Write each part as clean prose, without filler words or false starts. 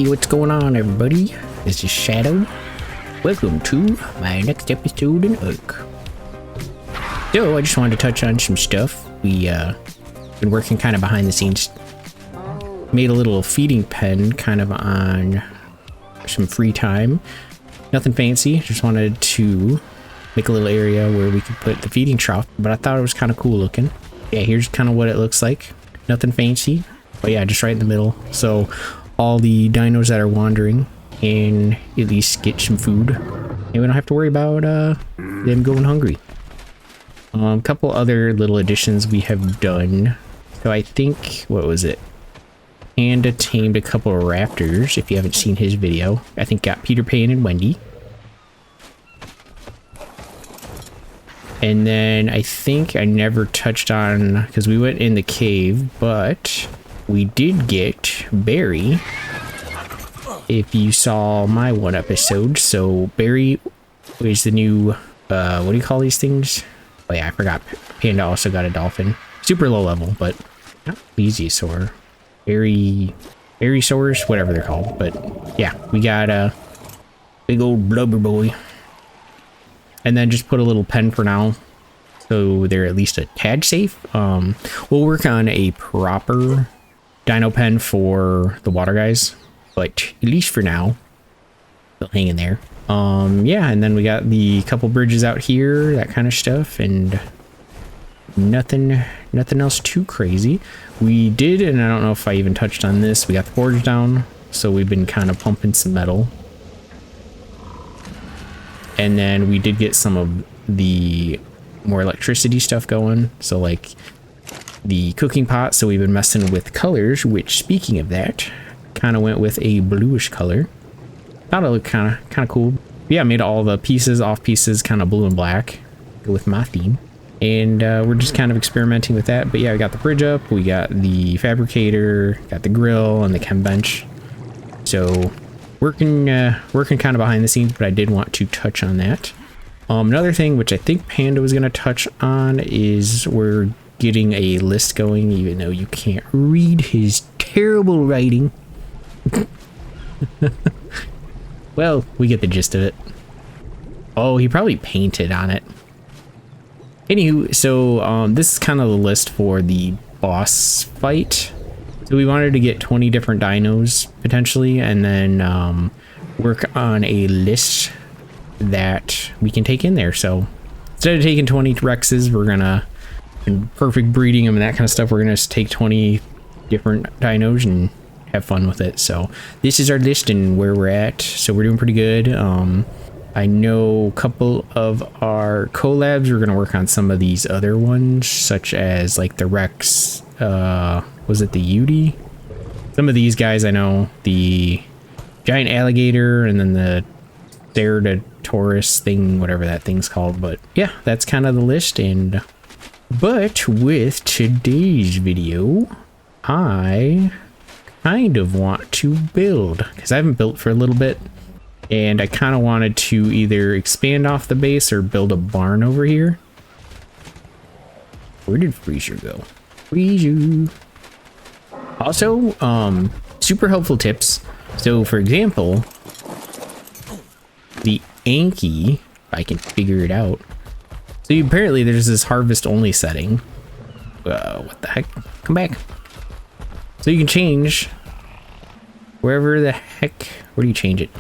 Hey, what's going on, everybody? This is Shadow. Welcome to my next episode in ARK. So, I just wanted to touch on some stuff. We, been working kind of behind the scenes. Made a little feeding pen kind of on some free time. Nothing fancy, just wanted to make a little area where we could put the feeding trough, but I thought it was kind of cool looking. Yeah, here's kind of what it looks like. Nothing fancy, but yeah, just right in the middle. So all the dinos that are wandering can at least get some food, and we don't have to worry about them going hungry. A couple other little additions we have done. So I think, what was it? Panda tamed a couple of raptors, if you haven't seen his video. I think got Peter Pan and Wendy. And then I think I never touched on, because we went in the cave, but we did get Barry, if you saw my one episode. So Barry is the new, what do you call these things? Oh yeah, I forgot. Panda also got a dolphin. Super low level, but not plesiosaur. Berrysaurus, whatever they're called. But yeah, we got a big old blubber boy. And then just put a little pen for now, so they're at least a tad safe. We'll work on a proper dino pen for the water guys, but at least for now, they'll hang in there. Yeah, and then we got the couple bridges out here, that kind of stuff, and nothing else too crazy. We did, and I don't know if I even touched on this, we got the forge down, so we've been kind of pumping some metal. And then we did get some of the more electricity stuff going. So like the cooking pot. So we've been messing with colors, which speaking of that, kind of went with a bluish color. Thought it looked kind of cool. Yeah, I made all the pieces off pieces kind of blue and black. Go with my theme. And we're just kind of experimenting with that. But yeah, we got the bridge up. We got the fabricator, got the grill and the chem bench. So working kind of behind the scenes, but I did want to touch on that. Another thing which I think Panda was going to touch on is we're getting a list going, even though you can't read his terrible writing. Well, we get the gist of it. Oh, he probably painted on it. Anywho, so this is kind of the list for the boss fight. So we wanted to get 20 different dinos potentially, and then work on a list that we can take in there. So instead of taking 20 Rexes, we're gonna, and perfect breeding them and that kind of stuff, we're gonna just take 20 different dinos and have fun with it. So this is our list and where we're at. So we're doing pretty good. I know a couple of our collabs, we're gonna work on some of these other ones, such as like the Rex, was it the Yudi? Some of these guys I know, the giant alligator and then the Ceratosaurus thing, whatever that thing's called. But yeah, that's kind of the list. And but with today's video, I kind of want to build, because I haven't built for a little bit, and I kind of wanted to either expand off the base or build a barn over here. Where did Freezer go? Freezer. Also, super helpful tips. So for example, the Anki, if I can figure it out. So apparently there's this harvest only setting. What the heck? Come back. So you can change wherever the heck, where do you change it?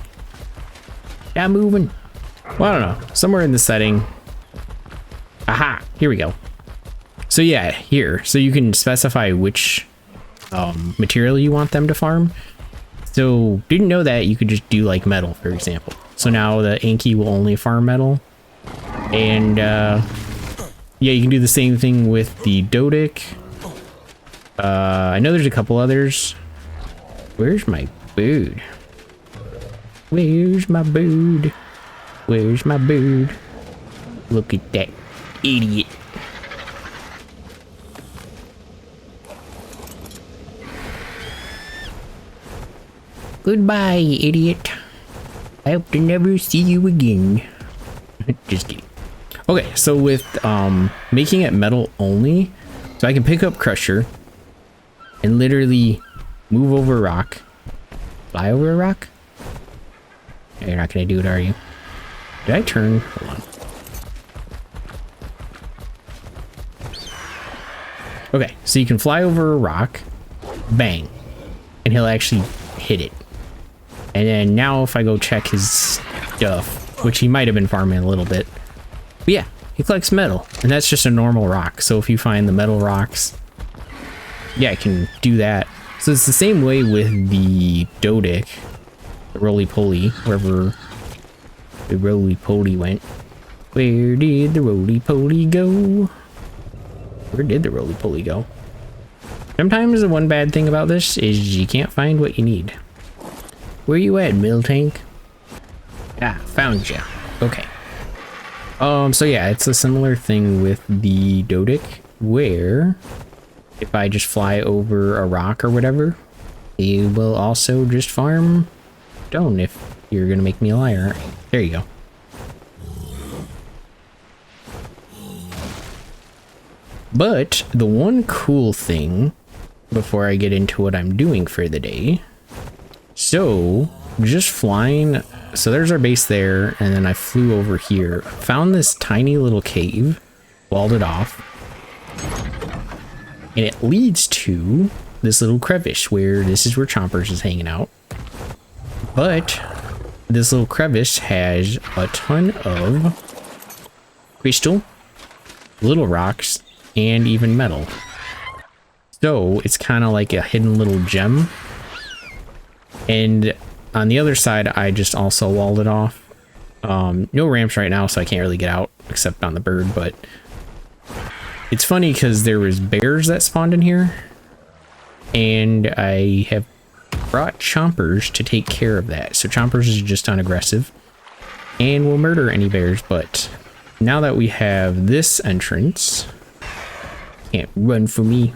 Yeah, moving. Well, I don't know, somewhere in the setting. Aha, here we go. So yeah, here, so you can specify which material you want them to farm. So didn't know that you could just do like metal, for example. So now the Anki will only farm metal. And yeah, you can do the same thing with the Dodic. I know there's a couple others. Where's my food? Where's my bird? Where's my bird? Look at that idiot. Goodbye, idiot. I hope to never see you again. Just kidding. Okay, so with making it metal only, so I can pick up Crusher and literally move over rock, fly over a rock? You're not gonna do it, are you? Did I turn? Hold on. Okay, so you can fly over a rock, bang, and he'll actually hit it. And then now if I go check his stuff, which he might have been farming a little bit, but yeah, he collects metal, and that's just a normal rock. So if you find the metal rocks, yeah, I can do that. So it's the same way with the Dodic, the roly-poly, wherever the roly-poly went. Where did the roly-poly go? Where did the roly-poly go? Sometimes the one bad thing about this is you can't find what you need. Where you at, mill tank? Ah, found ya. Okay. So yeah, it's a similar thing with the Dodic, where if I just fly over a rock or whatever, you will also just farm stone if you're gonna make me a liar. There you go. But the one cool thing before I get into what I'm doing for the day, so just flying, so there's our base there, and then I flew over here, found this tiny little cave, walled it off, and it leads to this little crevice where this is where Chompers is hanging out. But this little crevice has a ton of crystal, little rocks, and even metal. So it's kind of like a hidden little gem. And on the other side, I just also walled it off. No ramps right now, so I can't really get out except on the bird, but it's funny because there was bears that spawned in here, and I have brought Chompers to take care of that. So Chompers is just unaggressive and will murder any bears, but now that we have this entrance, can't run for me.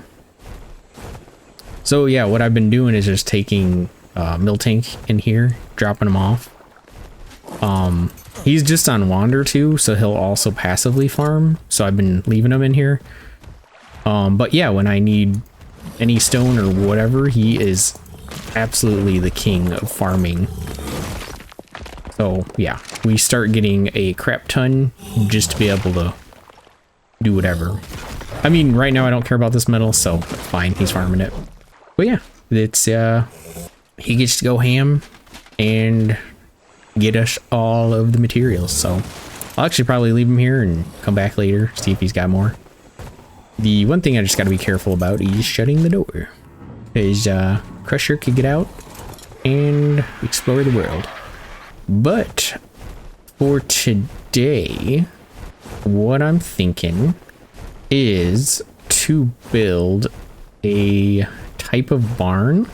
So yeah, what I've been doing is just taking mill tank in here, dropping him off. He's just on wander too, so he'll also passively farm, so I've been leaving him in here. But yeah, when I need any stone or whatever, he is absolutely the king of farming. So yeah, we start getting a crap ton just to be able to do whatever. I mean, right now I don't care about this metal, so fine, he's farming it. But yeah, it's he gets to go ham and get us all of the materials. So I'll actually probably leave him here and come back later, see if he's got more. The one thing I just got to be careful about is shutting the door, because Crusher could get out and explore the world. But for today, what I'm thinking is to build a type of barn,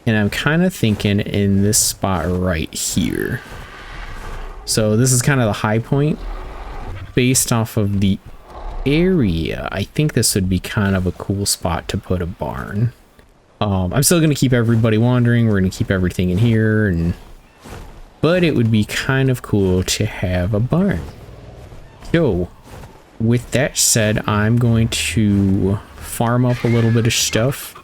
and I'm kind of thinking in this spot right here. So this is kind of the high point based off of the area. I think this would be kind of a cool spot to put a barn. I'm still going to keep everybody wandering. We're going to keep everything in here, but it would be kind of cool to have a barn. So with that said, I'm going to farm up a little bit of stuff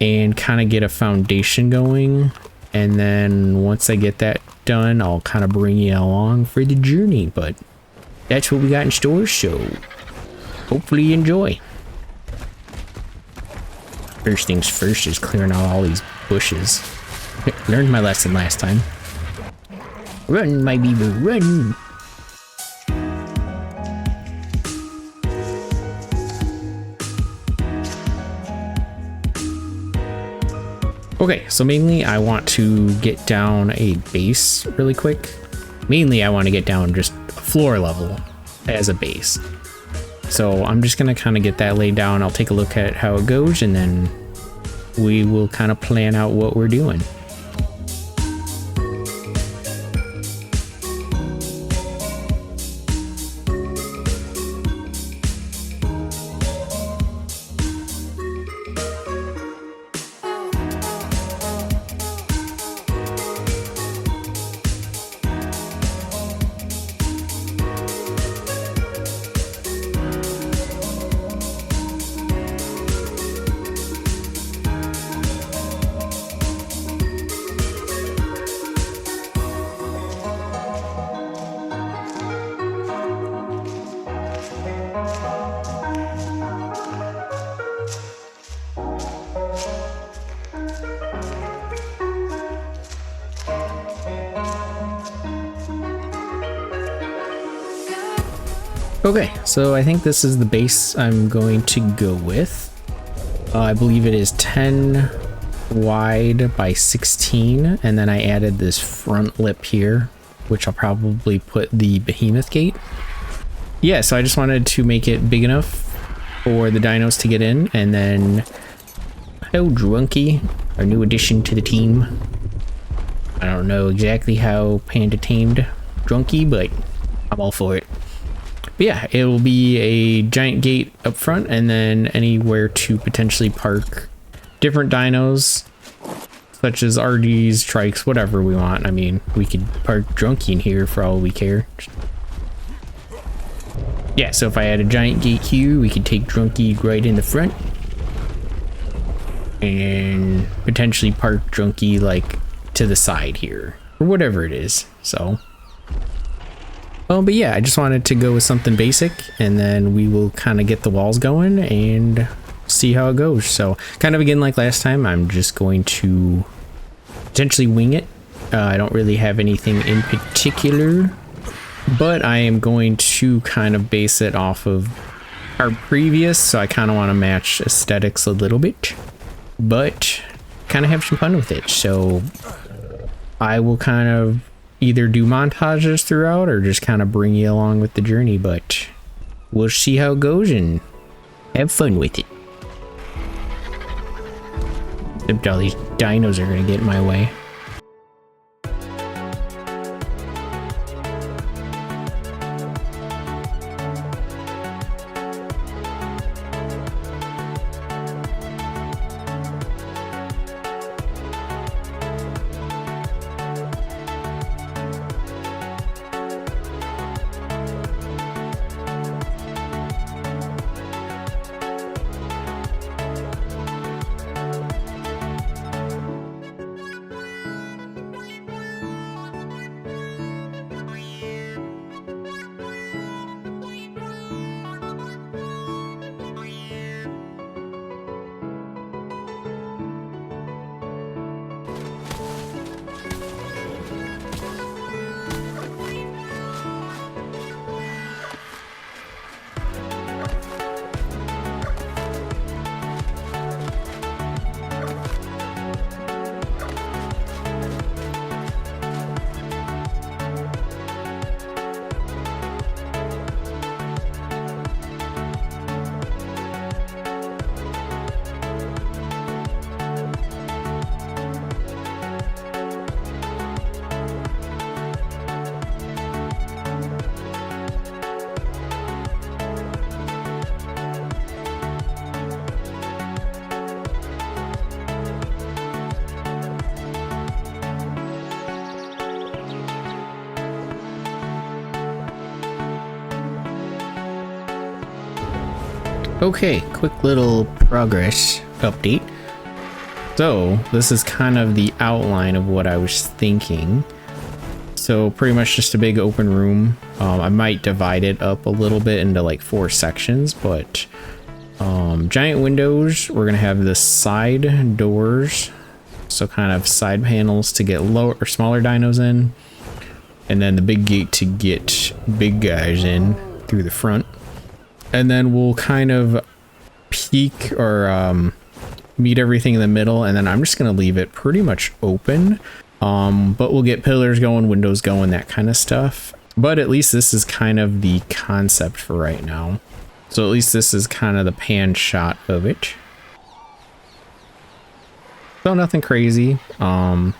and kind of get a foundation going, and then once I get that done, I'll kind of bring you along for the journey. But that's what we got in store, so hopefully you enjoy. First things first is clearing out all these bushes. Learned my lesson last time. Run, my beaver, run! Okay, so mainly I want to get down a base really quick. Mainly I want to get down just a floor level as a base. So I'm just going to kind of get that laid down. I'll take a look at how it goes, and then we will kind of plan out what we're doing. Okay, so I think this is the base I'm going to go with. I believe it is 10 wide by 16, and then I added this front lip here, which I'll probably put the behemoth gate. Yeah, so I just wanted to make it big enough for the dinos to get in, and then hello Drunky, our new addition to the team. I don't know exactly how Panda tamed Drunky, but I'm all for it. But yeah, it will be a giant gate up front, and then anywhere to potentially park different dinos, such as Argy's, Trikes, whatever we want. I mean, we could park Drunky in here for all we care. Yeah, so if I had a giant gate here, we could take Drunky right in the front. And potentially park Drunky like to the side here, or whatever it is, so. Oh, but yeah, I just wanted to go with something basic, and then we will kind of get the walls going and see how it goes. So kind of again like last time, I'm just going to potentially wing it. I don't really have anything in particular, but I am going to kind of base it off of our previous, so I kind of want to match aesthetics a little bit, but kind of have some fun with it. So I will kind of either do montages throughout or just kind of bring you along with the journey, but we'll see how it goes and have fun with it. Except all these dinos are gonna get in my way. Okay, quick little progress update. So this is kind of the outline of what I was thinking. So pretty much just a big open room. I might divide it up a little bit into like 4 sections, but giant windows. We're gonna have the side doors, so kind of side panels to get lower or smaller dinos in, and then the big gate to get big guys in through the front. And then we'll kind of peak or meet everything in the middle, and then I'm just gonna leave it pretty much open. But we'll get pillars going, windows going, that kind of stuff. But at least this is kind of the concept for right now. So at least this is kind of the pan shot of it. So nothing crazy. Would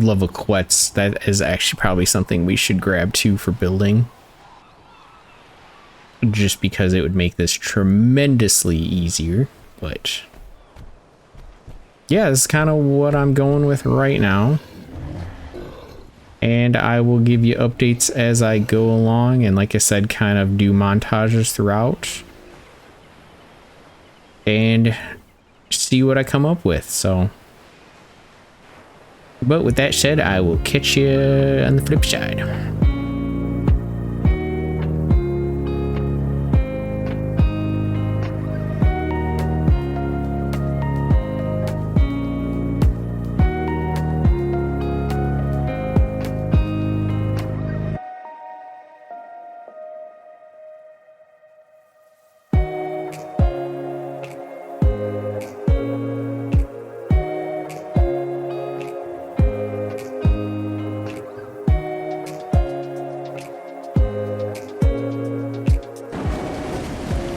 love a Quetz. That is actually probably something we should grab too for building. Just because it would make this tremendously easier, but yeah, this is kind of what I'm going with right now. And I will give you updates as I go along, and like I said, kind of do montages throughout and see what I come up with. So, but with that said, I will catch you on the flip side.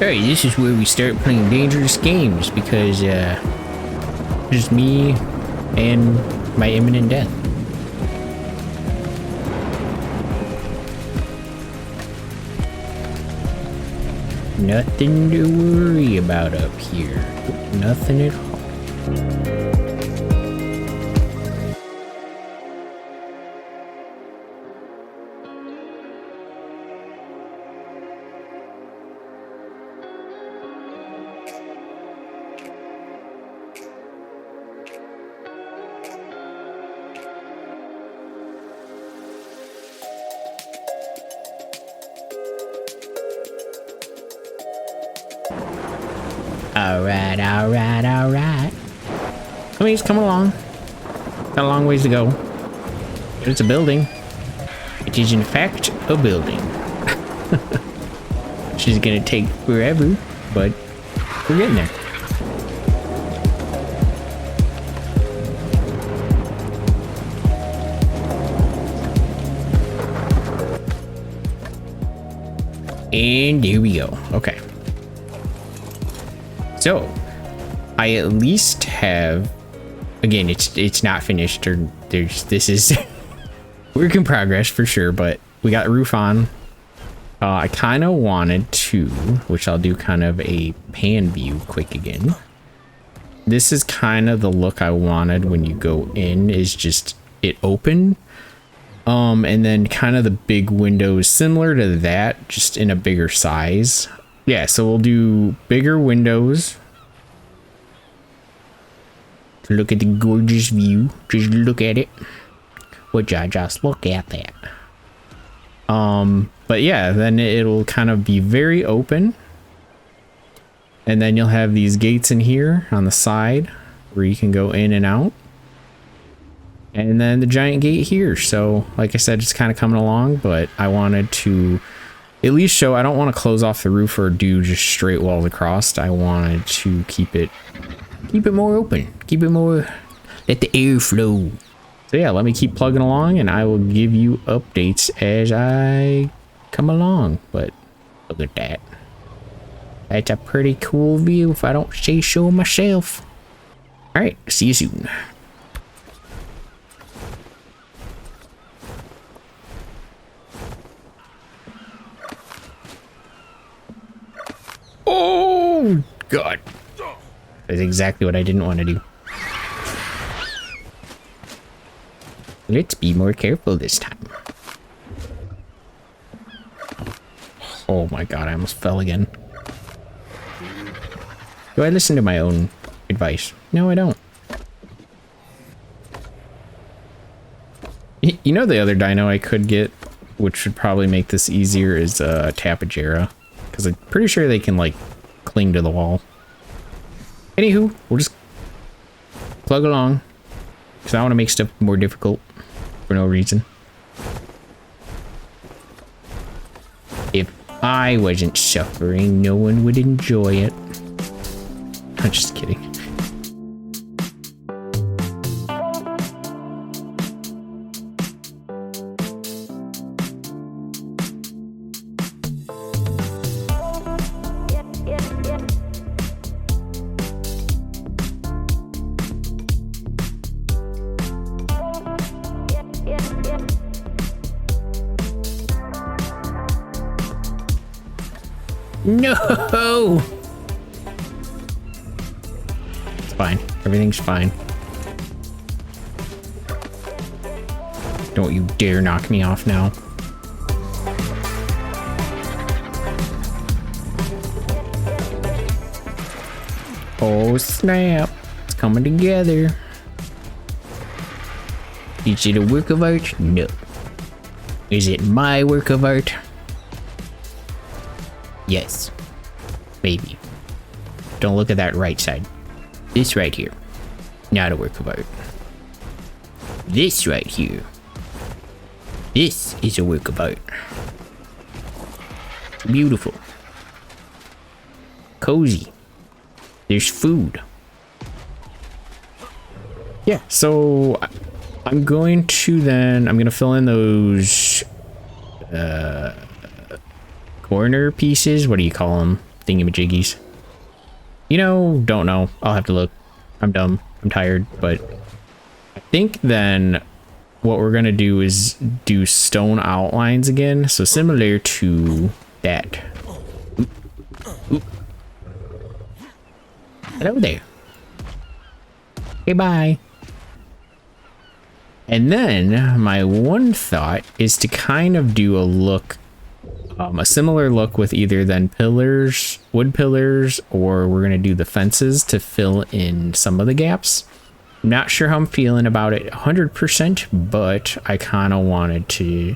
Hey, this is where we start playing dangerous games because, just me and my imminent death. Nothing to worry about up here. Nothing at all. Alright. I mean, he's coming along. Got a long ways to go. It's a building. It is in fact a building. She's gonna take forever, but we're getting there. And here we go. Okay. So, I at least have, again, it's not finished, or this is work in progress for sure, but we got roof on. I kind of wanted to, which I'll do kind of a pan view quick again. This is kind of the look I wanted when you go in, is just it open. And then kind of the big windows similar to that, just in a bigger size. Yeah, so we'll do bigger windows. Look at the gorgeous view. Just look at it. Would ya just look at that? But yeah, then it'll kind of be very open. And then you'll have these gates in here on the side where you can go in and out. And then the giant gate here. So, like I said, it's kind of coming along, but I wanted to at least show, I don't want to close off the roof or do just straight walls across. I wanted to keep it more open. Keep it more, let the air flow. So yeah, let me keep plugging along and I will give you updates as I come along. But look at that. That's a pretty cool view if I don't say so myself. All right, see you soon. Oh, God. That's exactly what I didn't want to do. Let's be more careful this time. Oh my God, I almost fell again. Do I listen to my own advice? No, I don't. You know, the other dino I could get, which would probably make this easier, is Tapejara. Because I'm pretty sure they can, like, cling to the wall. Anywho, we'll just plug along. Because I want to make stuff more difficult for no reason. If I wasn't suffering, no one would enjoy it. I'm just kidding. No! It's fine. Everything's fine. Don't you dare knock me off now. Oh snap. It's coming together. Is it a work of art? No. Is it my work of art? Yes. Maybe. Don't look at that right side. This right here. Not a work of art. This right here. This is a work of art. Beautiful. Cozy. There's food. Yeah, so I'm going to fill in those corner pieces. What do you call them? thingamajiggies. You know, don't know. I'll have to look. I'm dumb. I'm tired, but I think then what we're gonna do is do stone outlines again. So similar to that. Oop. Oop. Hello there. Okay, bye. And then my one thought is to kind of do a look, a similar look with either then pillars, wood pillars, or we're gonna do the fences to fill in some of the gaps. I'm not sure how I'm feeling about it 100%, but I kind of wanted to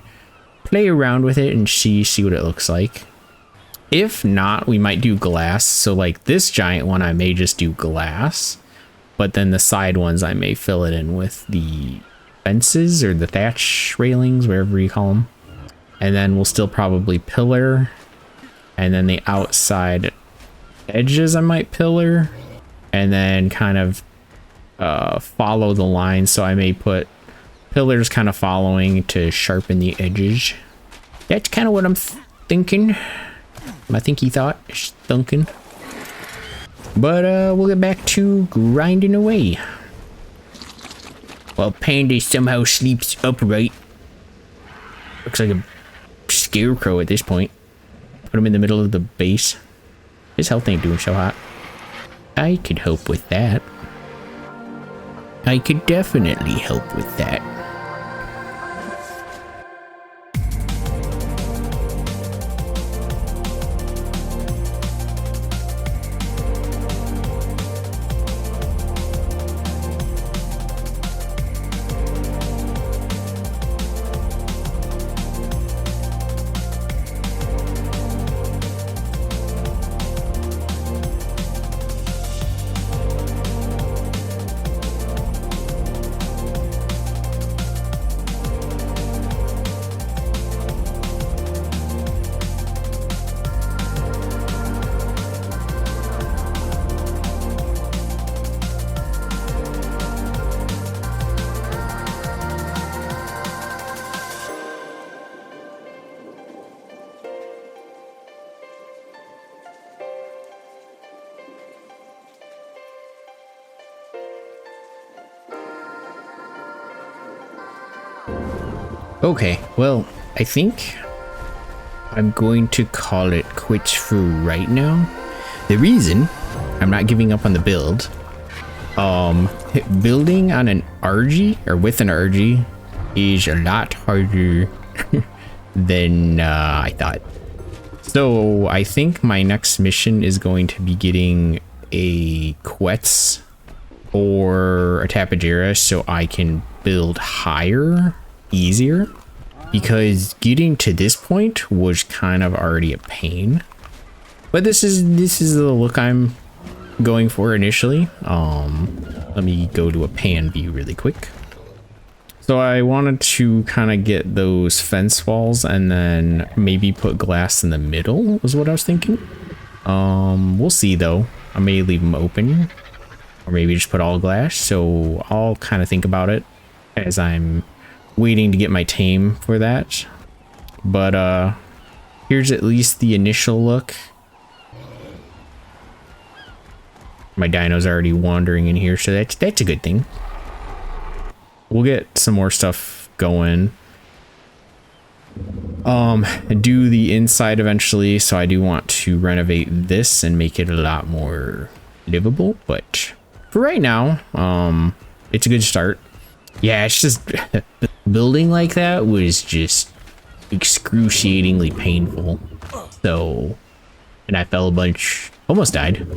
play around with it and see what it looks like. If not, we might do glass. So like this giant one, I may just do glass, but then the side ones, I may fill it in with the fences or the thatch railings, wherever you call them. And then we'll still probably pillar. And then the outside edges, I might pillar. And then kind of follow the line. So I may put pillars kind of following to sharpen the edges. That's kind of what I'm thinking. My thinky thought is thinking. But we'll get back to grinding away. While Panda somehow sleeps upright. Looks like a scarecrow at this point. Put him in the middle of the base. His health ain't doing so hot. I could help with that. I could definitely help with that. Okay, well, I think I'm going to call it quits for right now. The reason I'm not giving up on the build, building on an Argy or with an Argy is a lot harder than I thought. So I think my next mission is going to be getting a Quetz or a Tapajara so I can build higher easier, because getting to this point was kind of already a pain. But this is the look I'm going for initially. Let me go to a pan view really quick. So I wanted to kind of get those fence walls and then maybe put glass in the middle was what I was thinking. We'll see though. I may leave them open or maybe just put all glass. So I'll kind of think about it as I'm waiting to get my tame for that. But here's at least the initial look. My dino's already wandering in here, so that's a good thing. We'll get some more stuff going. Do the inside eventually, so I do want to renovate this and make it a lot more livable, but for right now, it's a good start. Yeah, it's just building like that was just excruciatingly painful. So, and I fell a bunch, almost died.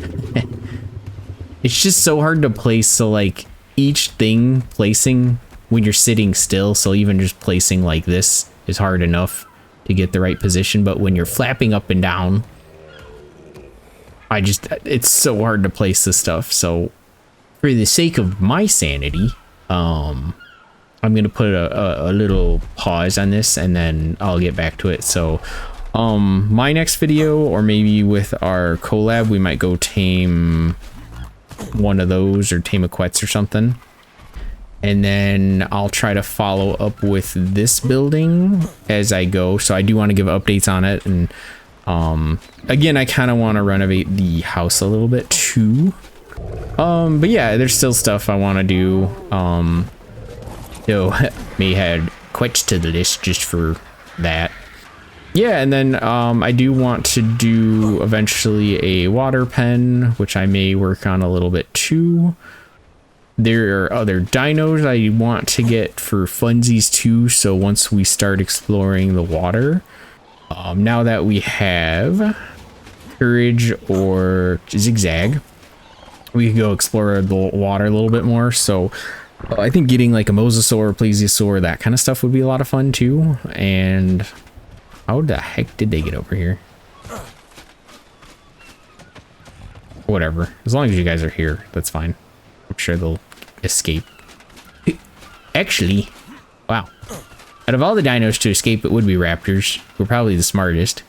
It's just so hard to place. So like each thing placing when you're sitting still. So even just placing like this is hard enough to get the right position. But when you're flapping up and down, it's so hard to place this stuff. So for the sake of my sanity, I'm gonna put a little pause on this and then I'll get back to it. So my next video, or maybe with our collab, we might go tame one of those or tame a Quetz or something, and then I'll try to follow up with this building as I go. So I do want to give updates on it, and Again, I kind of want to renovate the house a little bit too. But yeah, there's still stuff I want to do. So may add Quetz to the list just for that. Yeah, and then I do want to do eventually a water pen, which I may work on a little bit too. There are other dinos I want to get for funsies too, so once we start exploring the water, now that we have courage or zigzag, we can go explore the water a little bit more. So I think getting like a mosasaur, plesiosaur, that kind of stuff would be a lot of fun too. And how the heck did they get over here? Whatever, as long as you guys are here, that's fine. I'm sure they'll escape. Actually, wow, out of all the dinos to escape, it would be raptors. We're probably the smartest.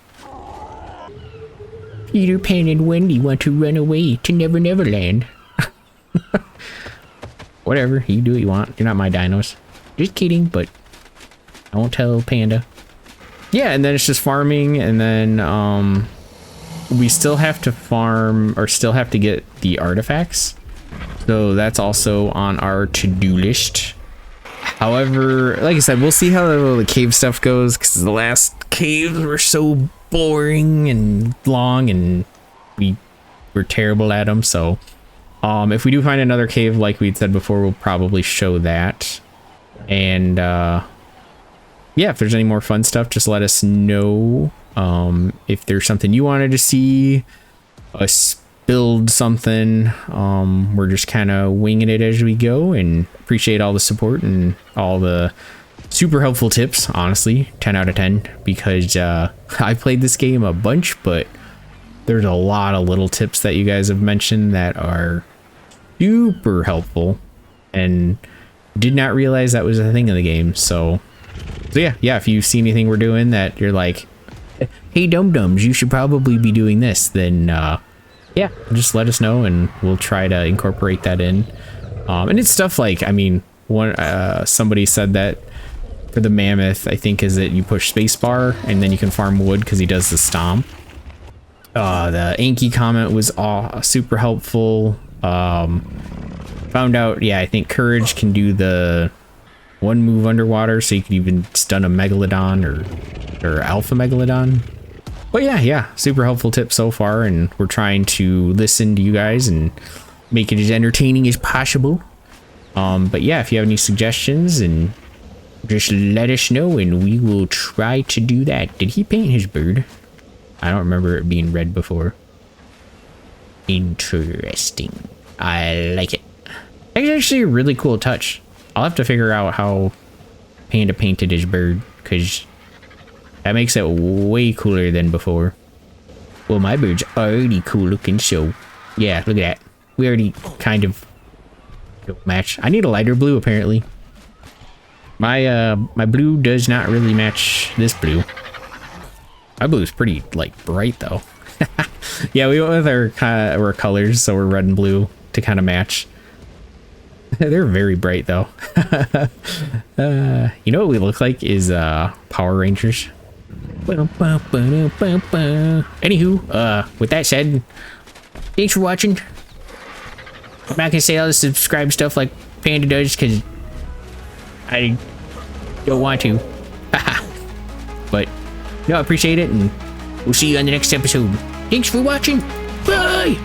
Peter Pan and Wendy want to run away to Never Never Land. Whatever, you do what you want. You're not my dinos. Just kidding, but I won't tell Panda. Yeah, and then it's just farming, and then we still have to farm, or still have to get the artifacts. So that's also on our to-do list. However, like I said, we'll see how the cave stuff goes, because the last caves were so boring and long, and we were terrible at them. So if we do find another cave, like we'd said before, we'll probably show that. And yeah, if there's any more fun stuff, just let us know. If there's something you wanted to see us build something, we're just kind of winging it as we go, and appreciate all the support and all the super helpful tips. Honestly, 10 out of 10, because I played this game a bunch, but there's a lot of little tips that you guys have mentioned that are super helpful, and did not realize that was a thing in the game. So yeah, if you see anything we're doing that you're like, hey dum-dums, you should probably be doing this, then yeah, just let us know and we'll try to incorporate that in. And it's stuff like, I mean, somebody said that for the mammoth, I think, is that you push spacebar and then you can farm wood because he does the stomp. The Anki comment was super helpful. Found out, yeah, I think courage can do the one move underwater, so you can even stun a megalodon or alpha megalodon. But yeah, super helpful tip so far, and we're trying to listen to you guys and make it as entertaining as possible. But yeah, if you have any suggestions, and just let us know and we will try to do that. Did he paint his bird? I don't remember it being red before. Interesting. I like it. It's actually a really cool touch. I'll have to figure out how Panda painted his bird, because that makes it way cooler than before. Well, my bird's already cool looking, so yeah, look at that. We already kind of don't match. I need a lighter blue, apparently. My blue does not really match this blue. My blue is pretty, like, bright, though. Yeah, we went with our colors, so we're red and blue to kind of match. They're very bright, though. You know what we look like is Power Rangers. Anywho, with that said, thanks for watching. I'm not gonna say all the subscribe stuff like Panda does, because I don't want to. But no, I appreciate it, and we'll see you on the next episode. Thanks for watching. Bye.